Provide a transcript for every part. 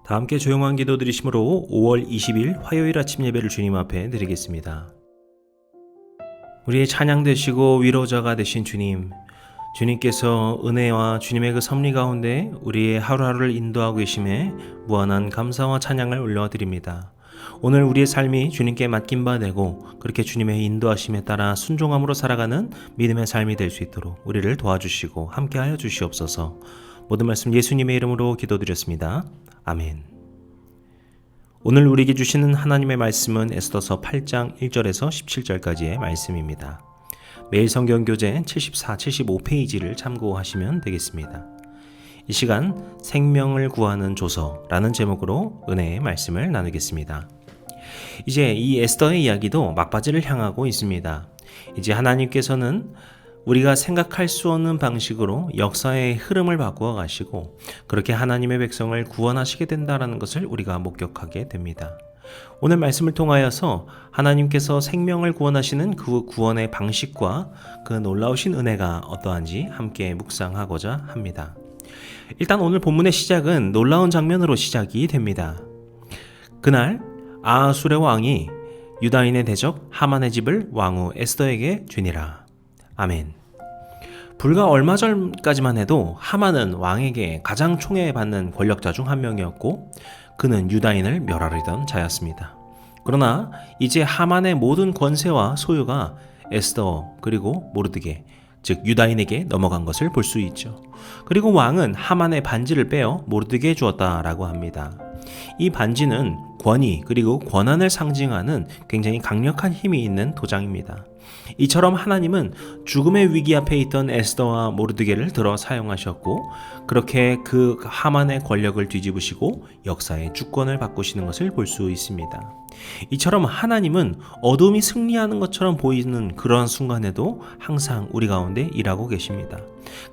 다 함께 조용한 기도 드리심으로 5월 20일 화요일 아침 예배를 주님 앞에 드리겠습니다. 우리의 찬양 되시고 위로자가 되신 주님, 주님께서 은혜와 주님의 그 섭리 가운데 우리의 하루하루를 인도하고 계심에 무한한 감사와 찬양을 올려드립니다. 오늘 우리의 삶이 주님께 맡긴 바 되고 그렇게 주님의 인도하심에 따라 순종함으로 살아가는 믿음의 삶이 될 수 있도록 우리를 도와주시고 함께하여 주시옵소서. 모든 말씀 예수님의 이름으로 기도드렸습니다. 아멘. 오늘 우리에게 주시는 하나님의 말씀은 에스더서 8장 1절에서 17절까지의 말씀입니다. 매일 성경 교재 74, 75페이지를 참고하시면 되겠습니다. 이 시간 생명을 구하는 조서라는 제목으로 은혜의 말씀을 나누겠습니다. 이제 이 에스더의 이야기도 막바지를 향하고 있습니다. 이제 하나님께서는 우리가 생각할 수 없는 방식으로 역사의 흐름을 바꾸어 가시고 그렇게 하나님의 백성을 구원하시게 된다는 것을 우리가 목격하게 됩니다. 오늘 말씀을 통하여서 하나님께서 생명을 구원하시는 그 구원의 방식과 그 놀라우신 은혜가 어떠한지 함께 묵상하고자 합니다. 일단 오늘 본문의 시작은 놀라운 장면으로 시작이 됩니다. 그날 아하수레 왕이 유다인의 대적 하만의 집을 왕후 에스더에게 주니라. 아멘. 불과 얼마 전까지만 해도 하만은 왕에게 가장 총애받는 권력자 중 한 명이었고 그는 유다인을 멸하려던 자였습니다. 그러나 이제 하만의 모든 권세와 소유가 에스더 그리고 모르드게 즉 유다인에게 넘어간 것을 볼 수 있죠. 그리고 왕은 하만의 반지를 빼어 모르드게에 주었다라고 합니다. 이 반지는 권위 그리고 권한을 상징하는 굉장히 강력한 힘이 있는 도장입니다. 이처럼 하나님은 죽음의 위기 앞에 있던 에스더와 모르드게를 들어 사용하셨고 그렇게 그 하만의 권력을 뒤집으시고 역사의 주권을 바꾸시는 것을 볼 수 있습니다. 이처럼 하나님은 어둠이 승리하는 것처럼 보이는 그런 순간에도 항상 우리 가운데 일하고 계십니다.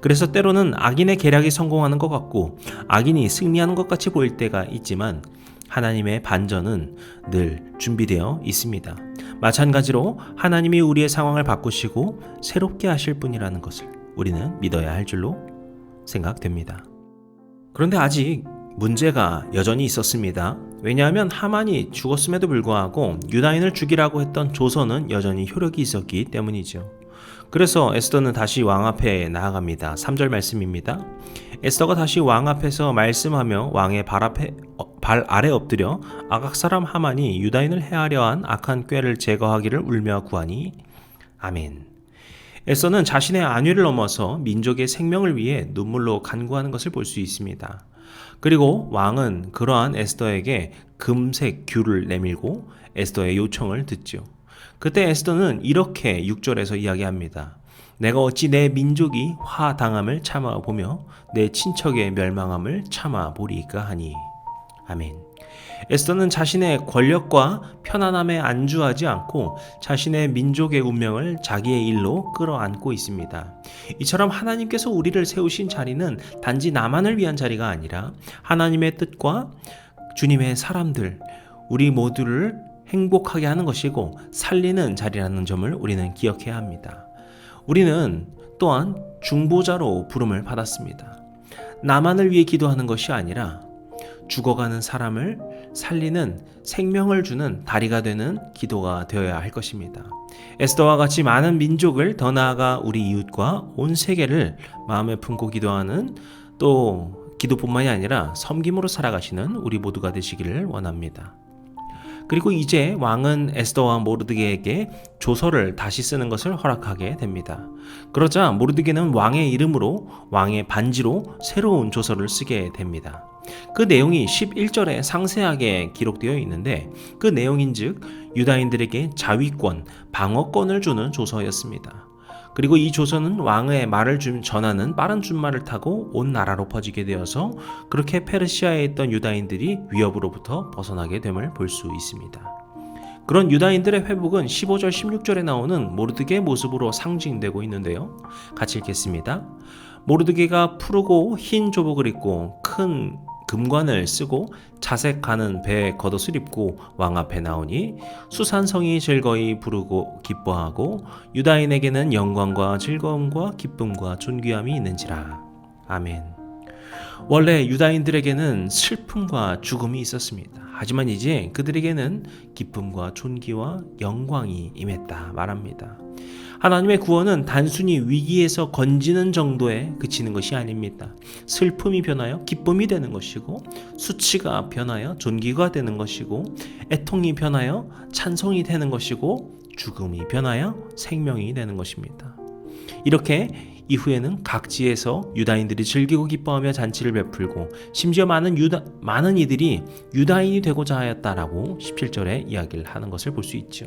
그래서 때로는 악인의 계략이 성공하는 것 같고 악인이 승리하는 것 같이 보일 때가 있지만 하나님의 반전은 늘 준비되어 있습니다. 마찬가지로 하나님이 우리의 상황을 바꾸시고 새롭게 하실 분이라는 것을 우리는 믿어야 할 줄로 생각됩니다. 그런데 아직 문제가 여전히 있었습니다. 왜냐하면 하만이 죽었음에도 불구하고 유다인을 죽이라고 했던 조서는 여전히 효력이 있었기 때문이죠. 그래서 에스더는 다시 왕 앞에 나아갑니다. 3절 말씀입니다. 에스더가 다시 왕 앞에서 말씀하며 왕의 발 아래 엎드려 아각 사람 하만이 유다인을 해하려 한 악한 꾀를 제거하기를 울며 구하니 아멘. 에스더는 자신의 안위를 넘어서 민족의 생명을 위해 눈물로 간구하는 것을 볼 수 있습니다. 그리고 왕은 그러한 에스더에게 금색 귤을 내밀고 에스더의 요청을 듣죠. 그때 에스더는 이렇게 6절에서 이야기합니다. 내가 어찌 내 민족이 화당함을 참아보며 내 친척의 멸망함을 참아보리까 하니 아멘. 에스더는 자신의 권력과 편안함에 안주하지 않고 자신의 민족의 운명을 자기의 일로 끌어안고 있습니다. 이처럼 하나님께서 우리를 세우신 자리는 단지 나만을 위한 자리가 아니라 하나님의 뜻과 주님의 사람들, 우리 모두를 행복하게 하는 것이고 살리는 자리라는 점을 우리는 기억해야 합니다. 우리는 또한 중보자로 부름을 받았습니다. 나만을 위해 기도하는 것이 아니라 죽어가는 사람을 살리는 생명을 주는 다리가 되는 기도가 되어야 할 것입니다. 에스더와 같이 많은 민족을 더 나아가 우리 이웃과 온 세계를 마음에 품고 기도하는 또 기도뿐만이 아니라 섬김으로 살아가시는 우리 모두가 되시기를 원합니다. 그리고 이제 왕은 에스더와 모르드게에게 조서를 다시 쓰는 것을 허락하게 됩니다. 그러자 모르드게는 왕의 이름으로 왕의 반지로 새로운 조서를 쓰게 됩니다. 그 내용이 11절에 상세하게 기록되어 있는데 그 내용인즉 유다인들에게 자위권, 방어권을 주는 조서였습니다. 그리고 이 조서는 왕의 말을 전하는 빠른 준말을 타고 온 나라로 퍼지게 되어서 그렇게 페르시아에 있던 유다인들이 위협으로부터 벗어나게 됨을 볼 수 있습니다. 그런 유다인들의 회복은 15절 16절에 나오는 모르드게의 모습으로 상징되고 있는데요. 같이 읽겠습니다. 모르드게가 푸르고 흰 조복을 입고 큰 금관을 쓰고 자색 가는 배에 겉옷을 입고 왕 앞에 나오니 수산성이 즐거이 부르고 기뻐하고 유다인에게는 영광과 즐거움과 기쁨과 존귀함이 있는지라. 아멘. 원래 유다인들에게는 슬픔과 죽음이 있었습니다. 하지만 이제 그들에게는 기쁨과 존귀와 영광이 임했다 말합니다. 하나님의 구원은 단순히 위기에서 건지는 정도에 그치는 것이 아닙니다. 슬픔이 변하여 기쁨이 되는 것이고, 수치가 변하여 존귀가 되는 것이고, 애통이 변하여 찬송이 되는 것이고, 죽음이 변하여 생명이 되는 것입니다. 이렇게 이후에는 각지에서 유다인들이 즐기고 기뻐하며 잔치를 베풀고, 심지어 많은 이들이 유다인이 되고자 하였다라고 17절에 이야기를 하는 것을 볼 수 있죠.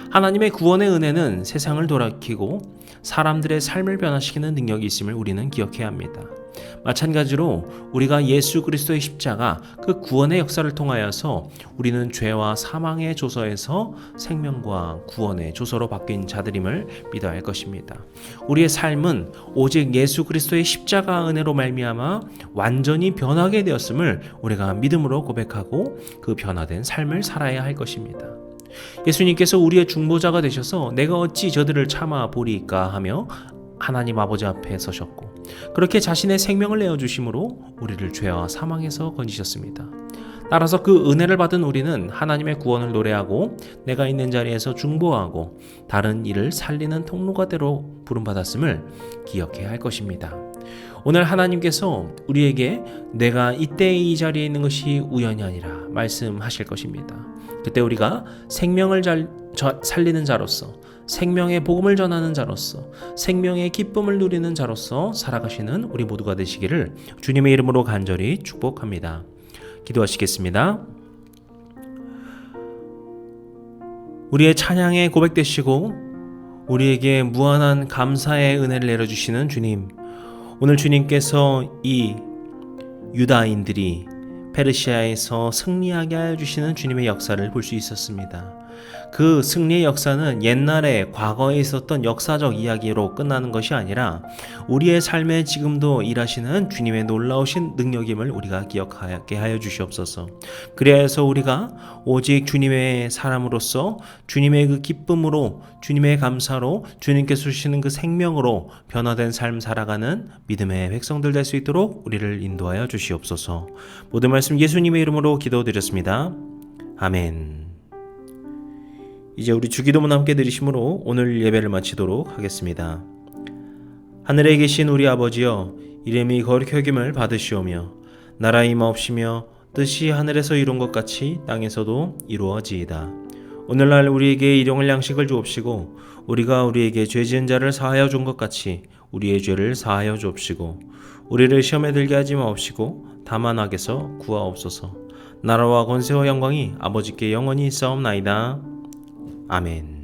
하나님의 구원의 은혜는 세상을 돌이키고 사람들의 삶을 변화시키는 능력이 있음을 우리는 기억해야 합니다. 마찬가지로 우리가 예수 그리스도의 십자가, 그 구원의 역사를 통하여서 우리는 죄와 사망의 조서에서 생명과 구원의 조서로 바뀐 자들임을 믿어야 할 것입니다. 우리의 삶은 오직 예수 그리스도의 십자가 은혜로 말미암아 완전히 변하게 되었음을 우리가 믿음으로 고백하고 그 변화된 삶을 살아야 할 것입니다. 예수님께서 우리의 중보자가 되셔서 내가 어찌 저들을 참아 보리까 하며 하나님 아버지 앞에 서셨고, 그렇게 자신의 생명을 내어주심으로 우리를 죄와 사망에서 건지셨습니다. 따라서 그 은혜를 받은 우리는 하나님의 구원을 노래하고 내가 있는 자리에서 중보하고 다른 이를 살리는 통로가대로 부름받았음을 기억해야 할 것입니다. 오늘 하나님께서 우리에게 내가 이때 이 자리에 있는 것이 우연이 아니라 말씀하실 것입니다. 그때 우리가 생명을 살리는 자로서, 생명의 복음을 전하는 자로서, 생명의 기쁨을 누리는 자로서 살아가시는 우리 모두가 되시기를 주님의 이름으로 간절히 축복합니다. 기도하시겠습니다. 우리의 찬양에 고백되시고 우리에게 무한한 감사의 은혜를 내려주시는 주님, 오늘 주님께서 이 유다인들이 페르시아에서 승리하게 하여 주시는 주님의 역사를 볼 수 있었습니다. 그 승리의 역사는 옛날에 과거에 있었던 역사적 이야기로 끝나는 것이 아니라 우리의 삶에 지금도 일하시는 주님의 놀라우신 능력임을 우리가 기억하게 하여 주시옵소서. 그래서 우리가 오직 주님의 사람으로서 주님의 그 기쁨으로, 주님의 감사로, 주님께서 주시는 그 생명으로 변화된 삶 살아가는 믿음의 백성들 될 수 있도록 우리를 인도하여 주시옵소서. 모든 말씀 예수님의 이름으로 기도드렸습니다. 아멘. 이제 우리 주기도문 함께 드리심으로 오늘 예배를 마치도록 하겠습니다. 하늘에 계신 우리 아버지여, 이름이 거룩히 여김을 받으시오며 나라의 임하옵시며 뜻이 하늘에서 이룬 것 같이 땅에서도 이루어지이다. 오늘날 우리에게 일용할 양식을 주옵시고 우리가 우리에게 죄 지은 자를 사하여 준 것 같이 우리의 죄를 사하여 주옵시고 우리를 시험에 들게 하지 마옵시고 다만 악에서 구하옵소서. 나라와 권세와 영광이 아버지께 영원히 있사옵나이다. 아멘.